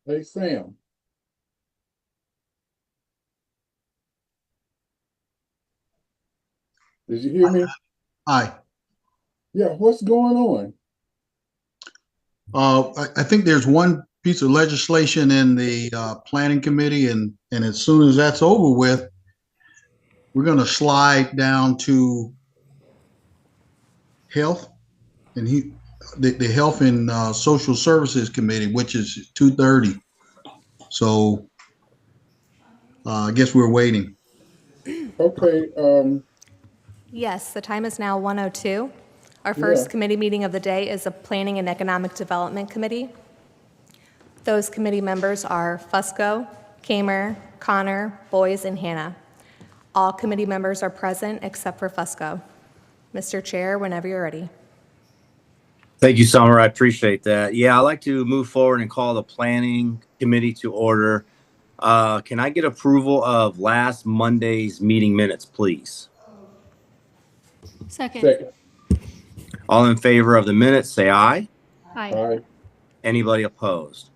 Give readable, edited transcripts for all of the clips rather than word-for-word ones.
Hey, Sam, did you hear me? Hi. Yeah, what's going on? I think there's one piece of legislation in the planning committee, and as soon as that's over with, we're going to slide down to health and the health and social services committee, which is 2:30. So I guess we're waiting. Okay, Yes, the time is now 1:02. Our yeah, first committee meeting of the day is the Planning and Economic Development Committee. Those committee members are Fusco, Kamer, Connor, Boyes, and Hannah. All committee members are present except for Fusco. Mr. Chair, whenever you're ready. Thank you, Summer. I appreciate that. Yeah, I'd like to move forward and call the planning committee to order. Can I get approval of last Monday's meeting minutes, please? Second. second. All in favor of the minutes, say aye. Aye. All right, Anybody opposed?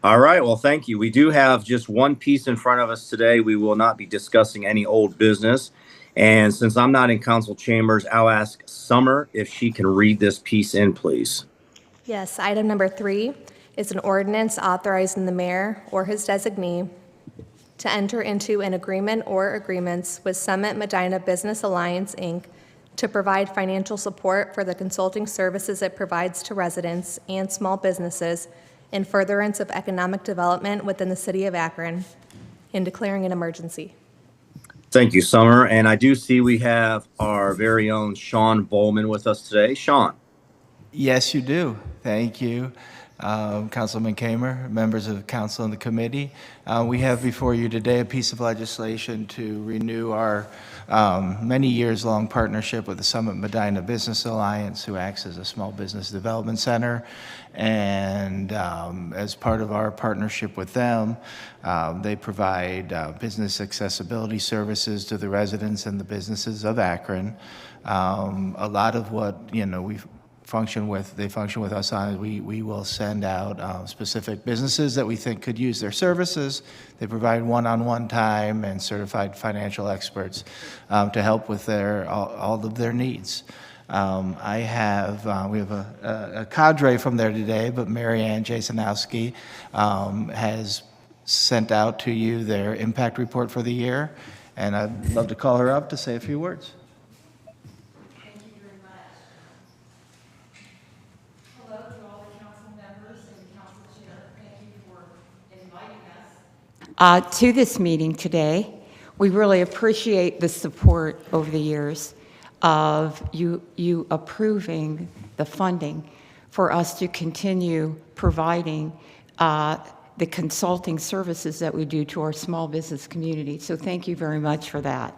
All right, well, thank you. We do have just one piece in front of us today. We will not be discussing any old business. And since I'm not in council chambers, I'll ask Summer if she can read this piece in, please. Yes, item number 3 is an ordinance authorizing the mayor or his designee to enter into an agreement or agreements with Summit Medina Business Alliance, Inc., to provide financial support for the consulting services it provides to residents and small businesses in furtherance of economic development within the city of Akron, and declaring an emergency. Thank you, Summer. And I do see we have our very own Sean Bowman with us today. Sean. Yes, you do. Thank you, Councilman Kamer, members of council and the committee. We have before you today a piece of legislation to renew our many years-long partnership with the Summit Medina Business Alliance, who acts as a small business development center. And as part of our partnership with them, they provide business accessibility services to the residents and the businesses of Akron. A lot of what, they function with us on. We will send out specific businesses that we think could use their services. They provide one-on-one time and certified financial experts to help with all of their needs. We have a cadre from there today, but Mary Ann Jasonowski has sent out to you their impact report for the year, and I'd love to call her up to say a few words. To this meeting today. We really appreciate the support over the years of you approving the funding for us to continue providing the consulting services that we do to our small business community. So thank you very much for that.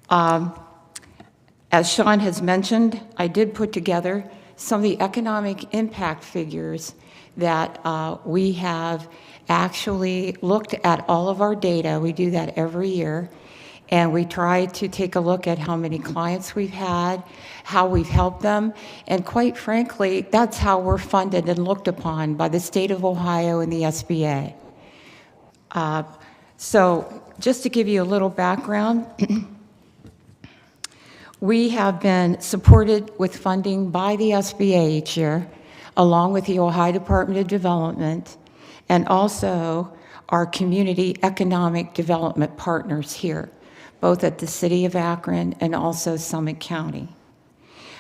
As Sean has mentioned, I did put together some of the economic impact figures that we have actually looked at all of our data. We do that every year. And we try to take a look at how many clients we've had, how we've helped them. And quite frankly, that's how we're funded and looked upon by the state of Ohio and the SBA. So just to give you a little background, we have been supported with funding by the SBA each year, along with the Ohio Department of Development, and also our community economic development partners here, both at the City of Akron and also Summit County.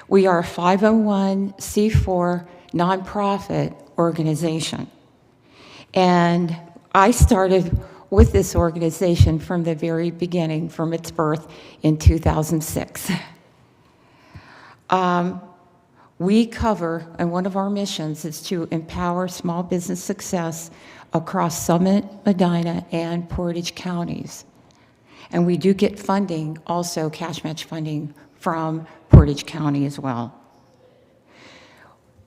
We are a 501c4 nonprofit organization. And I started with this organization from the very beginning, from its birth in 2006. We cover, and one of our missions is to empower small business success across Summit, Medina, and Portage counties. And we do get funding, also cash match funding, from Portage County as well.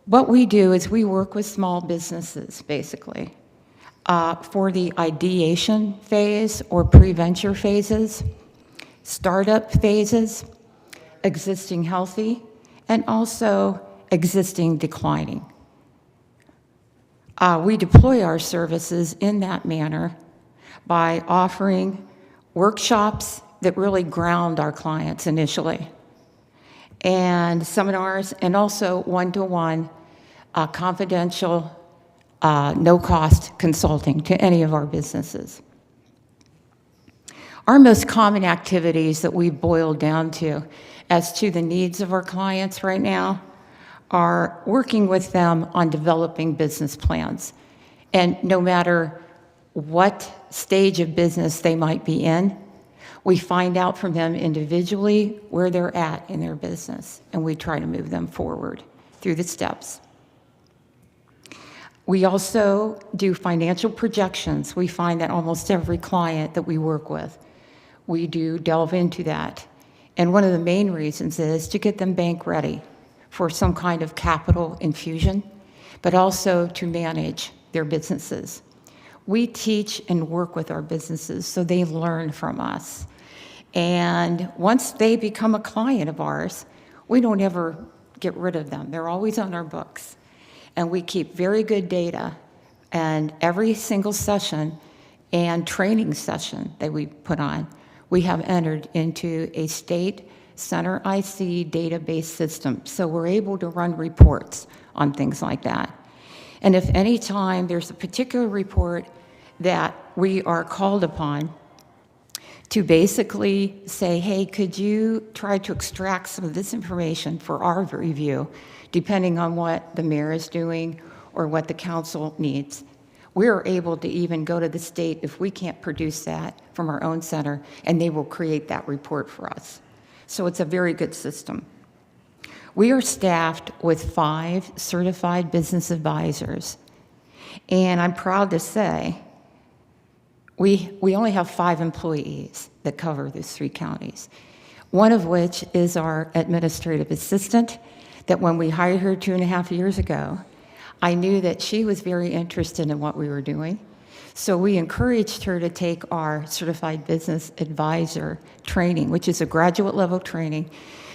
What we do is we work with small businesses, basically, for the ideation phase or pre-venture phases, startup phases, existing healthy, and also existing declining. We deploy our services in that manner by offering workshops that really ground our clients initially, and seminars, and also one-to-one confidential, no-cost consulting to any of our businesses. Our most common activities that we boil down to as to the needs of our clients right now are working with them on developing business plans. And no matter what stage of business they might be in, we find out from them individually where they're at in their business, and we try to move them forward through the steps. We also do financial projections. We find that almost every client that we work with, we do delve into that. And one of the main reasons is to get them bank ready for some kind of capital infusion, but also to manage their businesses. We teach and work with our businesses so they learn from us. And once they become a client of ours, we don't ever get rid of them. They're always on our books. And we keep very good data. And every single session and training session that we put on, we have entered into a state center IC database system. So we're able to run reports on things like that. And if any time there's a particular report that we are called upon to basically say, hey, could you try to extract some of this information for our review, depending on what the mayor is doing or what the council needs, we're able to even go to the state if we can't produce that from our own center, and they will create that report for us. So it's a very good system. We are staffed with 5 certified business advisors, and I'm proud to say we only have 5 employees that cover these 3 counties, one of which is our administrative assistant, that when we hired her 2.5 years ago, I knew that she was very interested in what we were doing. So we encouraged her to take our certified business advisor training, which is a graduate level training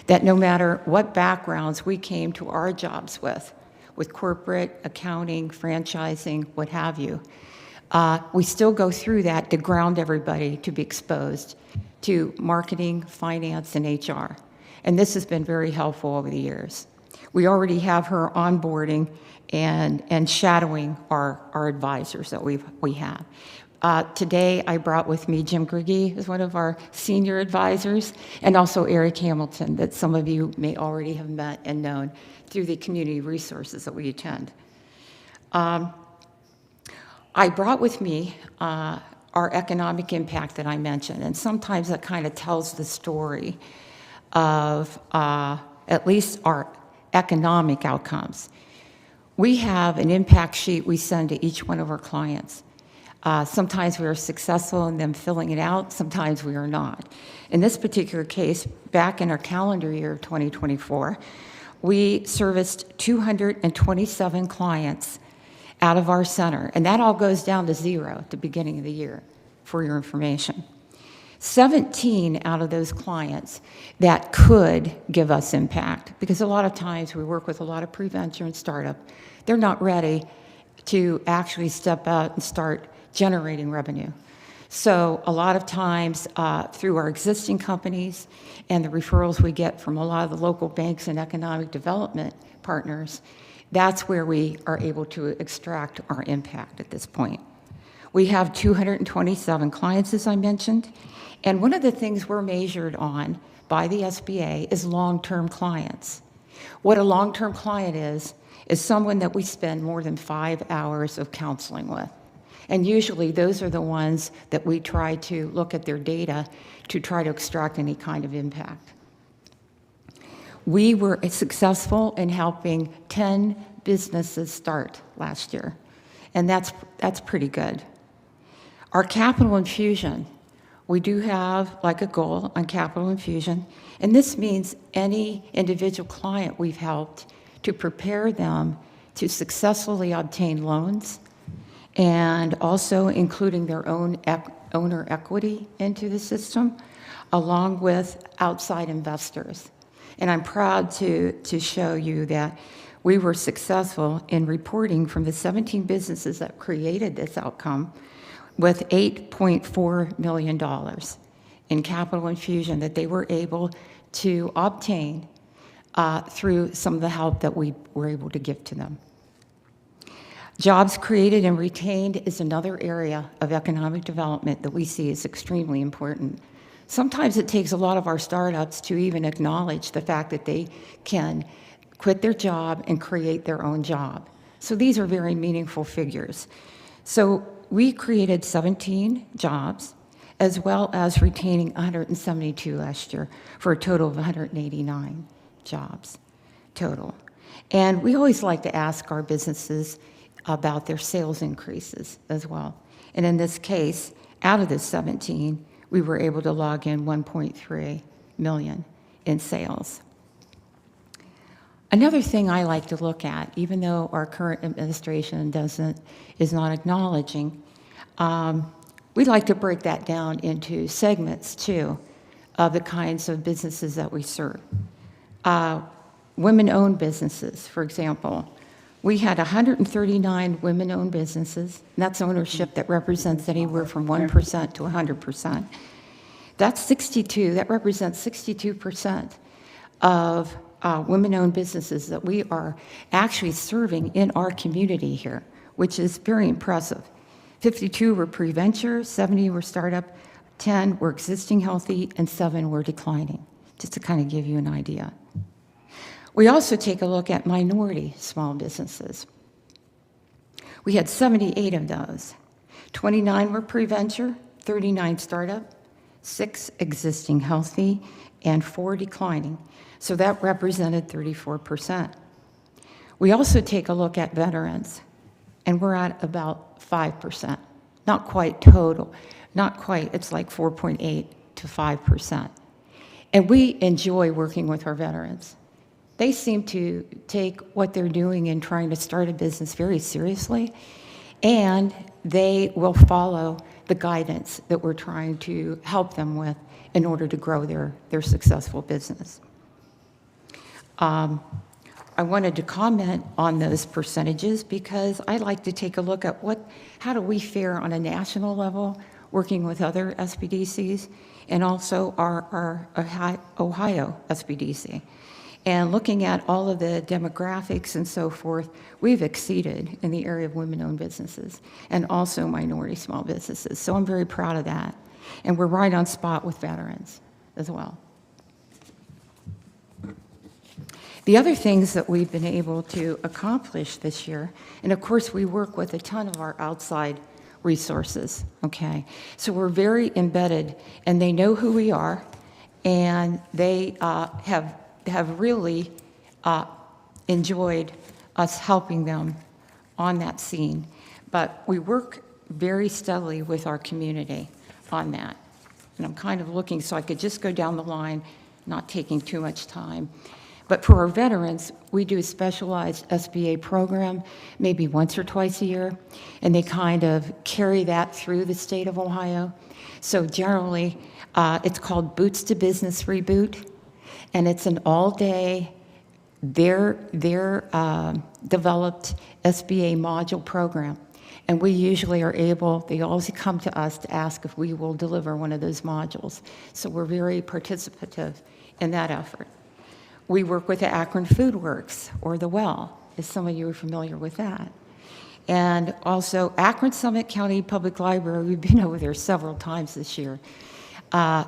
that no matter what backgrounds we came to our jobs with corporate, accounting, franchising, what have you, we still go through that to ground everybody to be exposed to marketing, finance, and HR. And this has been very helpful over the years. We already have her onboarding and shadowing our advisors that we have. Today, I brought with me Jim Griggy as one of our senior advisors, and also Eric Hamilton, that some of you may already have met and known through the community resources that we attend. I brought with me our economic impact that I mentioned, and sometimes that kind of tells the story of at least our economic outcomes. We have an impact sheet we send to each one of our clients. Sometimes we are successful in them filling it out, sometimes we are not. In this particular case, back in our calendar year of 2024, we serviced 227 clients out of our center, and that all goes down to 0 at the beginning of the year, for your information. 17 out of those clients that could give us impact, because a lot of times we work with a lot of pre-venture and startup. They're not ready to actually step out and start generating revenue. So a lot of times through our existing companies and the referrals we get from a lot of the local banks and economic development partners, that's where we are able to extract our impact at this point. We have 227 clients, as I mentioned, and one of the things we're measured on by the SBA is long-term clients. What a long-term client is someone that we spend more than 5 hours of counseling with. And usually those are the ones that we try to look at their data to try to extract any kind of impact. We were successful in helping 10 businesses start last year, and that's pretty good. Our capital infusion, we do have like a goal on capital infusion, and this means any individual client we've helped to prepare them to successfully obtain loans, and also including their own owner equity into the system, along with outside investors. And I'm proud to show you that we were successful in reporting from the 17 businesses that created this outcome with $8.4 million in capital infusion that they were able to obtain through some of the help that we were able to give to them. Jobs created and retained is another area of economic development that we see as extremely important. Sometimes it takes a lot of our startups to even acknowledge the fact that they can quit their job and create their own job. So these are very meaningful figures. So we created 17 jobs, as well as retaining 172 last year, for a total of 189 jobs total. And we always like to ask our businesses about their sales increases as well. And in this case, out of the 17, we were able to log in 1.3 million in sales. Another thing I like to look at, even though our current administration is not acknowledging, we'd like to break that down into segments too, of the kinds of businesses that we serve. Women-owned businesses, for example. We had 139 women-owned businesses. And that's ownership that represents anywhere from 1% to 100%. That's 62, that represents 62% of women-owned businesses that we are actually serving in our community here, which is very impressive. 52 were pre-venture, 70 were startup, 10 were existing healthy, and 7 were declining, just to kind of give you an idea. We also take a look at minority small businesses. We had 78 of those. 29 were pre-venture, 39 startup, 6 existing healthy, and 4 declining. So that represented 34%. We also take a look at veterans, and we're at about 5%. Not quite total, not quite, it's like 4.8 to 5%. And we enjoy working with our veterans. They seem to take what they're doing in trying to start a business very seriously, and they will follow the guidance that we're trying to help them with in order to grow their successful business. I wanted to comment on those percentages because I like to take a look at how do we fare on a national level working with other SBDCs and also our Ohio SBDC. And looking at all of the demographics and so forth, we've exceeded in the area of women-owned businesses and also minority small businesses. So I'm very proud of that. And we're right on spot with veterans as well. The other things that we've been able to accomplish this year, and of course we work with a ton of our outside resources, okay? So we're very embedded, and they know who we are, and they have really enjoyed us helping them on that scene. But we work very steadily with our community on that. And I'm kind of looking so I could just go down the line, not taking too much time. But for our veterans, we do a specialized SBA program, maybe once or twice a year, and they kind of carry that through the state of Ohio. So generally, it's called Boots to Business Reboot, and it's an all-day, their developed SBA module program. And we usually are able, they always come to us to ask if we will deliver one of those modules. So we're very participative in that effort. We work with the Akron Food Works, or the Well, if some of you are familiar with that. And also Akron Summit County Public Library, we've been over there several times this year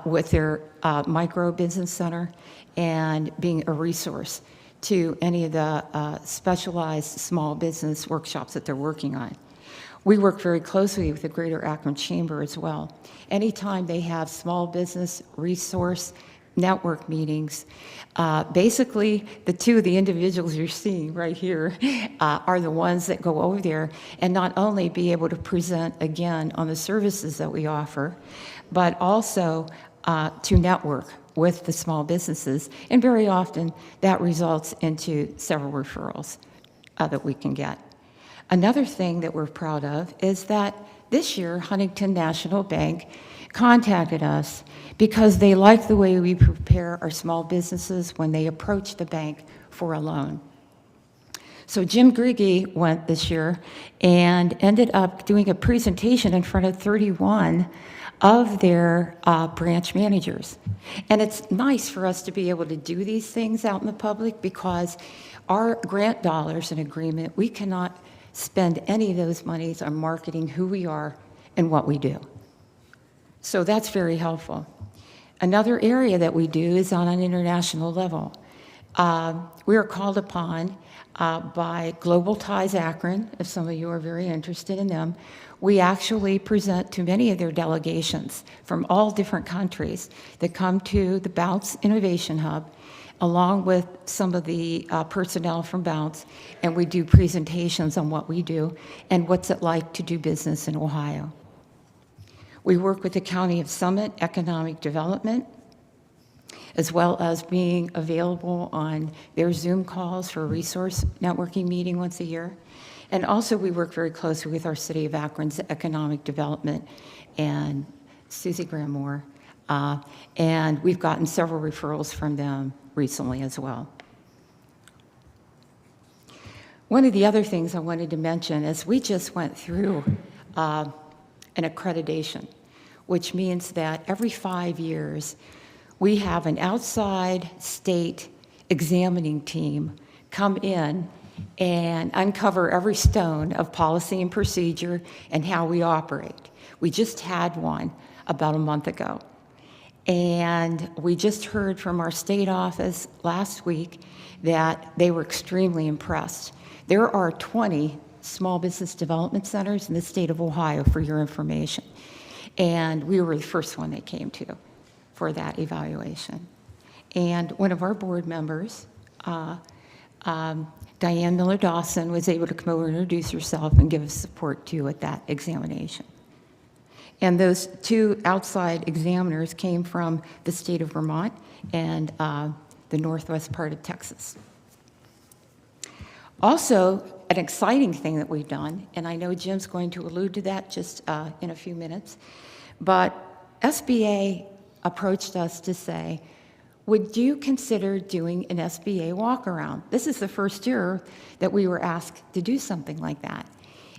with their micro business center and being a resource to any of the specialized small business workshops that they're working on. We work very closely with the Greater Akron Chamber as well. Anytime they have small business resource network meetings, basically the two of the individuals you're seeing right here are the ones that go over there and not only be able to present again on the services that we offer, but also to network with the small businesses. And very often that results into several referrals that we can get. Another thing that we're proud of is that this year Huntington National Bank contacted us because they like the way we prepare our small businesses when they approach the bank for a loan. So Jim Griggy went this year and ended up doing a presentation in front of 31 of their branch managers. And it's nice for us to be able to do these things out in the public because our grant dollars and agreement, we cannot spend any of those monies on marketing who we are and what we do. So that's very helpful. Another area that we do is on an international level. We are called upon by Global Ties Akron, if some of you are very interested in them. We actually present to many of their delegations from all different countries that come to the Bounce Innovation Hub, along with some of the personnel from Bounce, and we do presentations on what we do and what's it like to do business in Ohio. We work with the County of Summit Economic Development, as well as being available on their Zoom calls for a resource networking meeting once a year. And also we work very closely with our City of Akron's Economic Development and Susie Graham-Moore. And we've gotten several referrals from them recently as well. One of the other things I wanted to mention is we just went through an accreditation, which means that every 5 years, we have an outside state examining team come in and uncover every stone of policy and procedure and how we operate. We just had one about a month ago. And we just heard from our state office last week that they were extremely impressed. There are 20 small business development centers in the state of Ohio, for your information. And we were the first one they came to for that evaluation. And one of our board members, Diane Miller-Dawson, was able to come over and introduce herself and give us support too at that examination. And those two outside examiners came from the state of Vermont and the northwest part of Texas. Also, an exciting thing that we've done, and I know Jim's going to allude to that just in a few minutes, but SBA approached us to say, would you consider doing an SBA walk-around? This is the first year that we were asked to do something like that.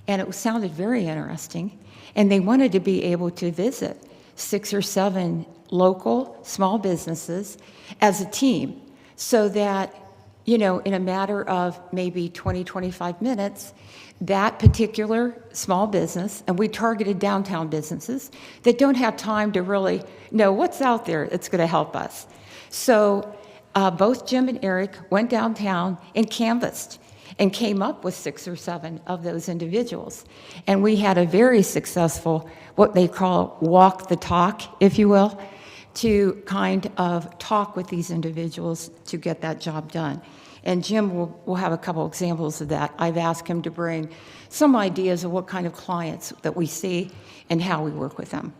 And it sounded very interesting. And they wanted to be able to visit 6 or 7 local small businesses as a team so that, you know, in a matter of maybe 20, 25 minutes, that particular small business, and we targeted downtown businesses that don't have time to really know what's out there that's going to help us. So both Jim and Eric went downtown and canvassed and came up with 6 or 7 of those individuals. And we had a very successful, what they call walk the talk, if you will, to kind of talk with these individuals to get that job done. And Jim will have a couple examples of that. I've asked him to bring some ideas of what kind of clients that we see and how we work with them.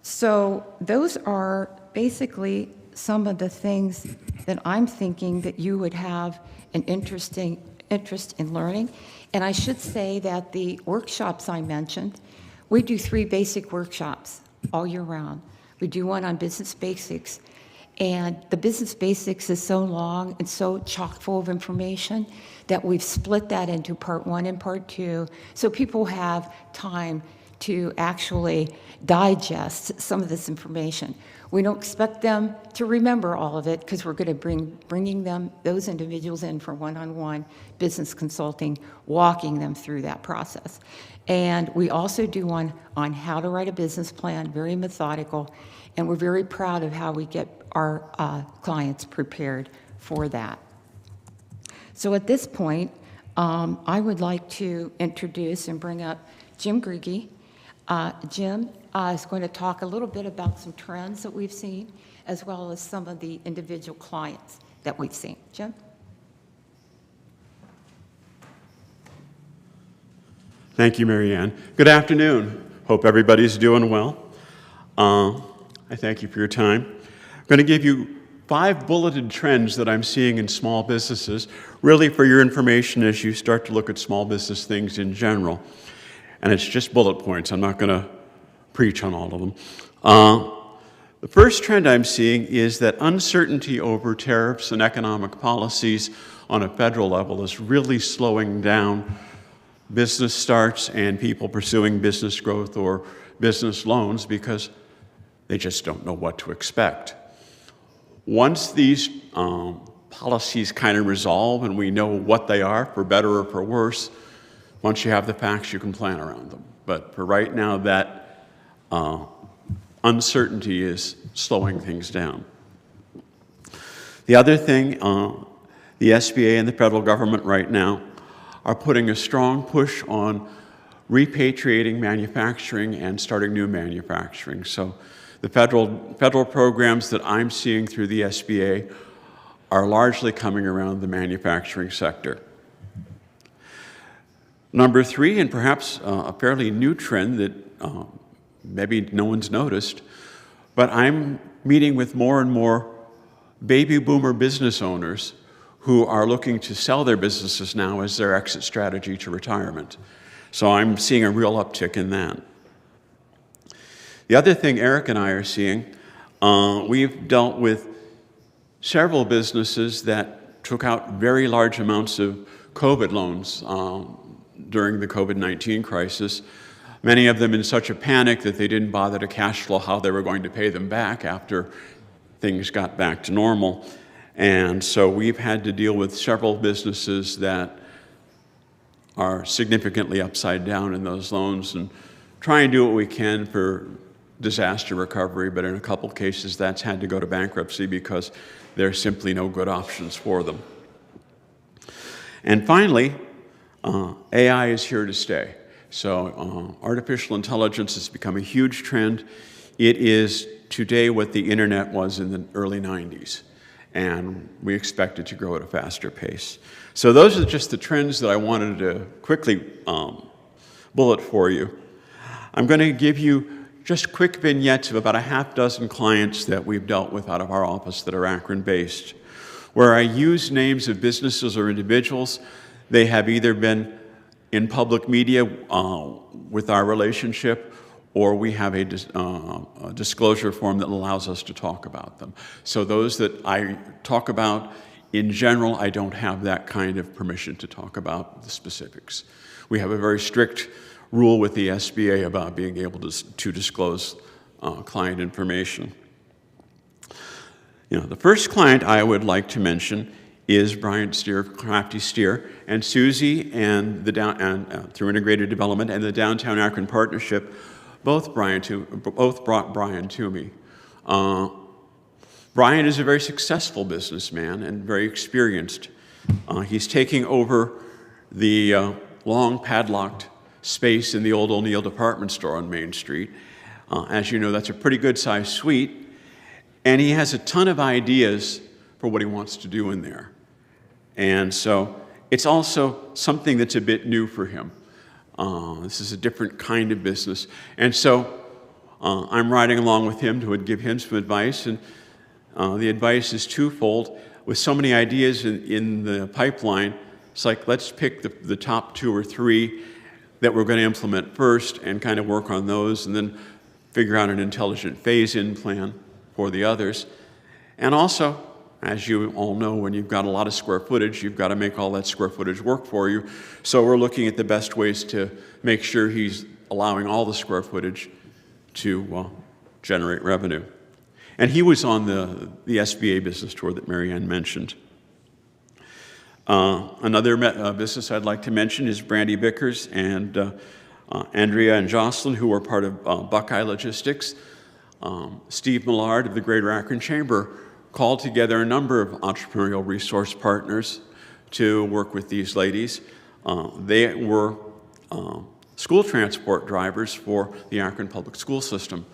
So those are basically some of the things that I'm thinking that you would have an interest in learning. And I should say that the workshops I mentioned, we do 3 basic workshops all year round. We do one on business basics. And the business basics is so long and so chock full of information that we've split that into part 1 and part 2, so people have time to actually digest some of this information. We don't expect them to remember all of it because we're going to bringing them, those individuals in for one-on-one business consulting, walking them through that process. And we also do one on how to write a business plan, very methodical, and we're very proud of how we get our clients prepared for that. So at this point, I would like to introduce and bring up Jim Griggy. Jim is going to talk a little bit about some trends that we've seen, as well as some of the individual clients that we've seen. Jim? Thank you, Mary Ann. Good afternoon. Hope everybody's doing well. I thank you for your time. I'm going to give you 5 bulleted trends that I'm seeing in small businesses, really for your information as you start to look at small business things in general. And it's just bullet points. I'm not going to preach on all of them. The first trend I'm seeing is that uncertainty over tariffs and economic policies on a federal level is really slowing down business starts and people pursuing business growth or business loans because they just don't know what to expect. Once these policies kind of resolve and we know what they are, for better or for worse, once you have the facts, you can plan around them. But for right now, that uncertainty is slowing things down. The other thing, the SBA and the federal government right now are putting a strong push on repatriating manufacturing and starting new manufacturing. So the federal programs that I'm seeing through the SBA are largely coming around the manufacturing sector. Number three, and perhaps a fairly new trend that maybe no one's noticed, but I'm meeting with more and more baby boomer business owners who are looking to sell their businesses now as their exit strategy to retirement. So I'm seeing a real uptick in that. The other thing Eric and I are seeing, we've dealt with several businesses that took out very large amounts of COVID loans during the COVID-19 crisis. Many of them in such a panic that they didn't bother to cash flow how they were going to pay them back after things got back to normal. And so we've had to deal with several businesses that are significantly upside down in those loans and try and do what we can for disaster recovery, but in a couple cases that's had to go to bankruptcy because there are simply no good options for them. And finally, AI is here to stay. So artificial intelligence has become a huge trend. It is today what the internet was in the early 90s, and we expect it to grow at a faster pace. So those are just the trends that I wanted to quickly bullet for you. I'm going to give you just quick vignettes of about a half dozen clients that we've dealt with out of our office that are Akron-based, where I use names of businesses or individuals. They have either been in public media with our relationship, or we have a disclosure form that allows us to talk about them. So those that I talk about, in general, I don't have that kind of permission to talk about the specifics. We have a very strict rule with the SBA about being able to disclose client information. The first client I would like to mention is Brian Steer of Crafty Steer, and Susie and through Integrated Development and the Downtown Akron Partnership both brought Brian to me. Brian is a very successful businessman and very experienced. He's taking over the long padlocked space in the old O'Neill department store on Main Street. As you know, that's a pretty good sized suite, and he has a ton of ideas for what he wants to do in there. And so it's also something that's a bit new for him. This is a different kind of business. And so I'm riding along with him to give him some advice, and the advice is twofold. With so many ideas in the pipeline, it's like, let's pick the top two or three that we're going to implement first and kind of work on those, and then figure out an intelligent phase-in plan for the others. And also, as you all know, when you've got a lot of square footage, you've got to make all that square footage work for you. So we're looking at the best ways to make sure he's allowing all the square footage to generate revenue. And he was on the SBA business tour that Mary Ann mentioned. Another business I'd like to mention is Brandy Bickers and Andrea and Jocelyn, who are part of Buckeye Logistics. Steve Millard of the Greater Akron Chamber called together a number of entrepreneurial resource partners to work with these ladies. They were school transport drivers for the Akron Public School System.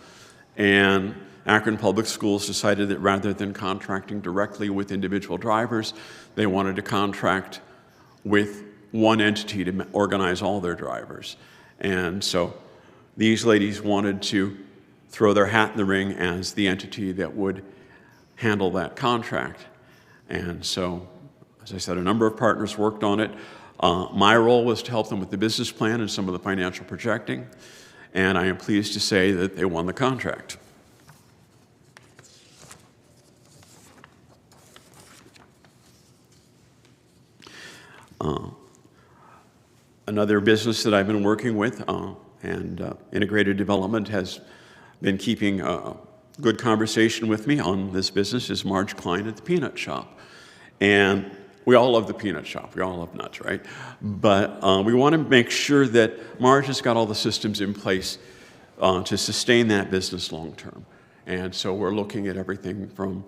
And Akron Public Schools decided that rather than contracting directly with individual drivers, they wanted to contract with one entity to organize all their drivers. And so these ladies wanted to throw their hat in the ring as the entity that would handle that contract. And so, as I said, a number of partners worked on it. My role was to help them with the business plan and some of the financial projecting, and I am pleased to say that they won the contract. Another business that I've been working with, Integrated Development has been keeping a good conversation with me on this business, is Marge Klein at the Peanut Shop. And we all love the Peanut Shop. We all love nuts, right? But we want to make sure that Marge has got all the systems in place to sustain that business long term. And so we're looking at everything from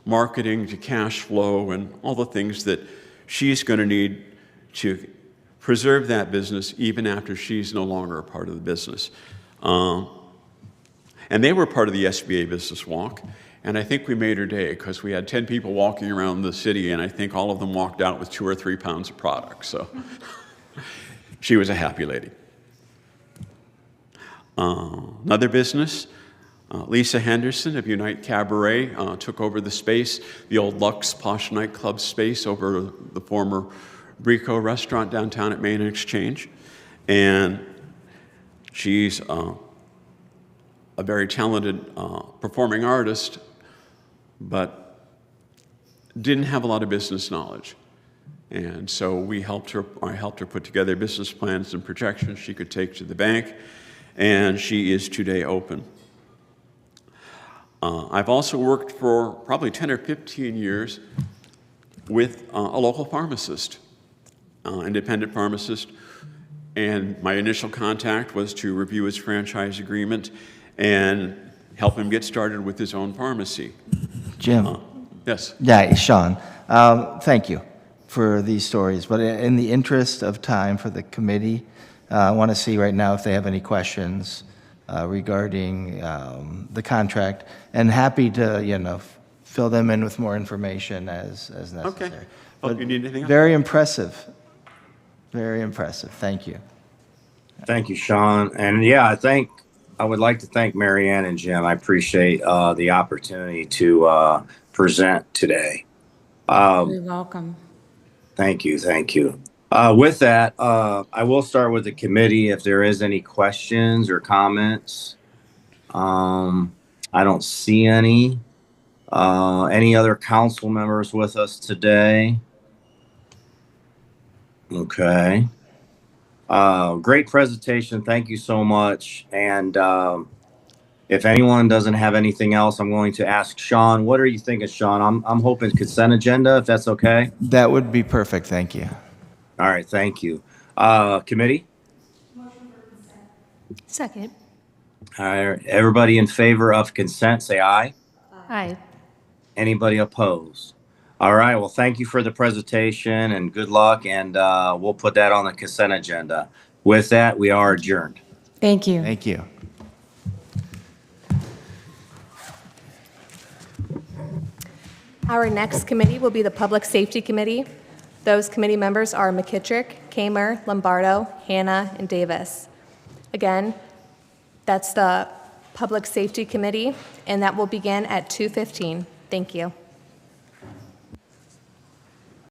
marketing to cash flow and all the things that she's going to need to preserve that business even after she's no longer a part of the business. And they were part of the SBA Business Walk, and I think we made her day because we had 10 people walking around the city, and I think all of them walked out with 2 or 3 pounds of product, so she was a happy lady. Another business, Lisa Henderson of Unite Cabaret took over the space, the old Lux Posh nightclub space over the former Brico restaurant downtown at Main and Exchange. And she's a very talented performing artist, but didn't have a lot of business knowledge. And so I helped her put together business plans and projections she could take to the bank, and she is today open. I've also worked for probably 10 or 15 years with a local pharmacist, independent pharmacist, and my initial contact was to review his franchise agreement and help him get started with his own pharmacy. Jim. Yes. Yeah, Sean, thank you for these stories. But in the interest of time for the committee, I want to see right now if they have any questions regarding the contract, and happy to, fill them in with more information as necessary. Okay. Well, if you need anything else? Very impressive. Very impressive. Thank you. Thank you, Sean. And yeah, I would like to thank Mary Ann and Jim. I appreciate the opportunity to present today. You're welcome. Thank you. Thank you. With that, I will start with the committee if there is any questions or comments. I don't see any. Any other council members with us today? Okay. Great presentation. Thank you so much. And if anyone doesn't have anything else, I'm going to ask Sean. What are you thinking, Sean? I'm hoping consent agenda, if that's okay. That would be perfect. Thank you. All right. Thank you. Committee? Second. All right. Everybody in favor of consent, say aye. Aye. Anybody opposed? All right. Well, thank you for the presentation and good luck. And we'll put that on the consent agenda. With that, we are adjourned. Thank you. Thank you. Our next committee will be the Public Safety Committee. Those committee members are McKittrick, Kamer, Lombardo, Hanna, and Davis. Again, that's the Public Safety Committee, and that will begin at 2:15. Thank you.